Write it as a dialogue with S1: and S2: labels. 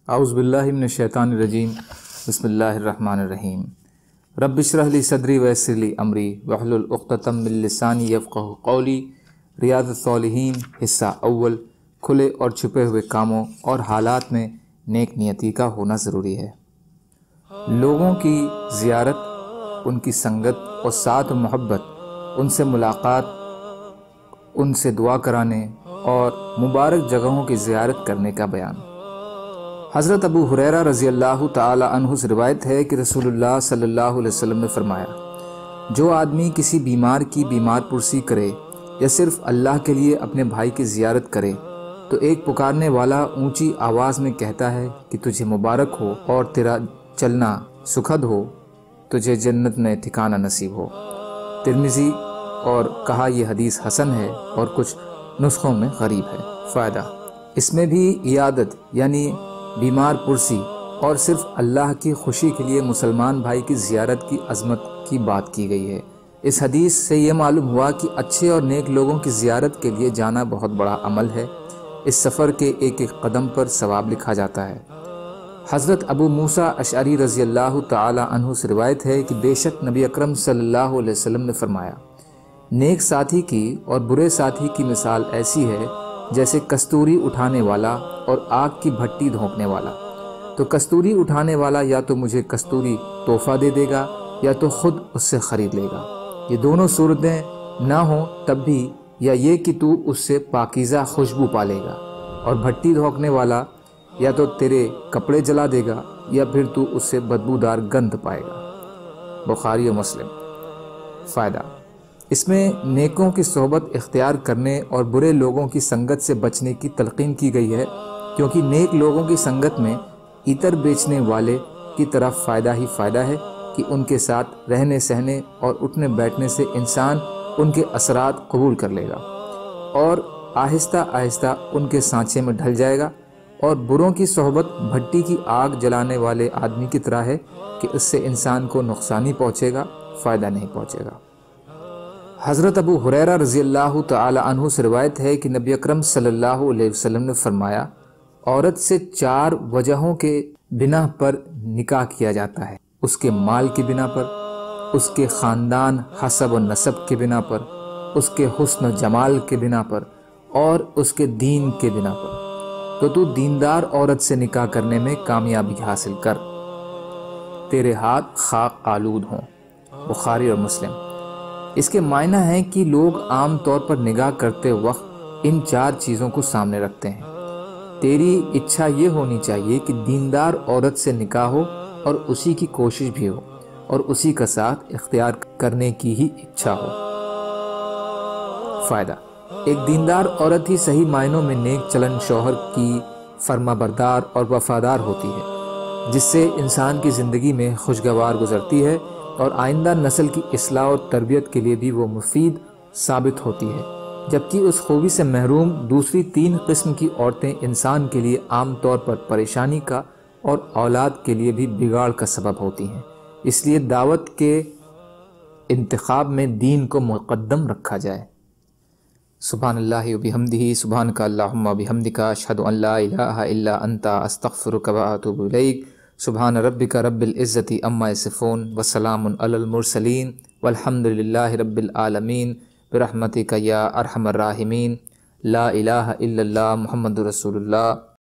S1: اعوذ باللہ من الشیطان الرجیم بسم اللہ الرحمن الرحیم رب اشرح لی صدری ویسر لی امری واحلل عقدۃ من لسانی یفقہوا قولی۔ ریاض الصالحین حصہ اول۔ کھلے اور چھپے ہوئے کاموں اور حالات میں نیک نیتی کا ہونا ضروری ہے۔ لوگوں کی زیارت، ان کی سنگت اور ساتھ محبت، ان سے ملاقات، ان سے دعا کرانے اور مبارک جگہوں کی زیارت کرنے کا بیان۔ حضرت ابو ہریرہ رضی اللہ تعالی عنہ سے روایت ہے کہ رسول اللہ صلی اللہ علیہ وسلم نے فرمایا، جو آدمی کسی بیمار کی بیمار پرسی کرے یا صرف اللہ کے لیے اپنے بھائی کی زیارت کرے تو ایک پکارنے والا اونچی آواز میں کہتا ہے کہ تجھے مبارک ہو اور تیرا چلنا سکھد ہو، تجھے جنت میں ٹھکانہ نصیب ہو۔ ترمذی، اور کہا یہ حدیث حسن ہے اور کچھ نسخوں میں غریب ہے۔ فائدہ، اس میں بھی عیادت یعنی بیمار پرسی اور صرف اللہ کی خوشی کے لیے مسلمان بھائی کی زیارت کی عظمت کی بات کی گئی ہے۔ اس حدیث سے یہ معلوم ہوا کہ اچھے اور نیک لوگوں کی زیارت کے لیے جانا بہت بڑا عمل ہے۔ اس سفر کے ایک ایک قدم پر ثواب لکھا جاتا ہے۔ حضرت ابو موسیٰ اشعری رضی اللہ تعالی عنہ سے روایت ہے کہ بے شک نبی اکرم صلی اللہ علیہ وسلم نے فرمایا، نیک ساتھی کی اور برے ساتھی کی مثال ایسی ہے جیسے کستوری اٹھانے والا اور آگ کی بھٹی دھونکنے والا۔ تو کستوری اٹھانے والا یا تو مجھے کستوری تحفہ دے دے گا یا تو خود اس سے خرید لے گا۔ یہ دونوں صورتیں نہ ہوں تب بھی، یا یہ کہ تو اس سے پاکیزہ خوشبو پالے گا، اور بھٹی دھونکنے والا یا تو تیرے کپڑے جلا دے گا یا پھر تو اس سے بدبودار گندھ پائے گا۔ بخاری و مسلم۔ فائدہ، اس میں نیکوں کی صحبت اختیار کرنے اور برے لوگوں کی سنگت سے بچنے کی تلقین کی گئی ہے، کیونکہ نیک لوگوں کی سنگت میں عطر بیچنے والے کی طرف فائدہ ہی فائدہ ہے کہ ان کے ساتھ رہنے سہنے اور اٹھنے بیٹھنے سے انسان ان کے اثرات قبول کر لے گا اور آہستہ آہستہ ان کے سانچے میں ڈھل جائے گا، اور بروں کی صحبت بھٹی کی آگ جلانے والے آدمی کی طرح ہے کہ اس سے انسان کو نقصان ہی پہنچے گا، فائدہ نہیں پہنچے گا۔ حضرت ابو ہریرہ رضی اللہ تعالی عنہ سے روایت ہے کہ نبی اکرم صلی اللہ علیہ وسلم نے فرمایا، عورت سے 4 وجہوں کے بنا پر نکاح کیا جاتا ہے: اس کے مال کی بنا پر، اس کے خاندان حسب و نسب کے بنا پر، اس کے حسن و جمال کے بنا پر، اور اس کے دین کے بنا پر۔ تو دیندار عورت سے نکاح کرنے میں کامیابی حاصل کر، تیرے ہاتھ خاک آلود ہوں۔ بخاری اور مسلم۔ اس کے معنی ہیں کہ لوگ عام طور پر نگاہ کرتے وقت ان 4 چیزوں کو سامنے رکھتے ہیں۔ تیری اچھا یہ ہونی چاہیے کہ دیندار عورت سے نکاح ہو اور اسی کی کوشش بھی ہو اور اسی کا ساتھ اختیار کرنے کی ہی اچھا ہو۔ فائدہ، ایک دیندار عورت ہی صحیح معنوں میں نیک چلن شوہر کی فرما بردار اور وفادار ہوتی ہے، جس سے انسان کی زندگی میں خوشگوار گزرتی ہے اور آئندہ نسل کی اصلاح اور تربیت کے لیے بھی وہ مفید ثابت ہوتی ہے، جبکہ اس خوبی سے محروم دوسری 3 قسم کی عورتیں انسان کے لیے عام طور پر پریشانی کا اور اولاد کے لیے بھی بگاڑ کا سبب ہوتی ہیں۔ اس لیے دعوت کے انتخاب میں دین کو مقدم رکھا جائے۔ سبحان اللہ و بحمدہ، سبحانک اللہم و بحمدک، اشہد ان لا الہ الا انت، استغفرک و اتوب الیک۔ سبحان ربک رب العزت عما یصفون وسلام علی المرسلین والحمد للہ رب العالمین برحمتک یا ارحم الراحمین۔ لا الہ الا اللہ محمد رسول اللہ۔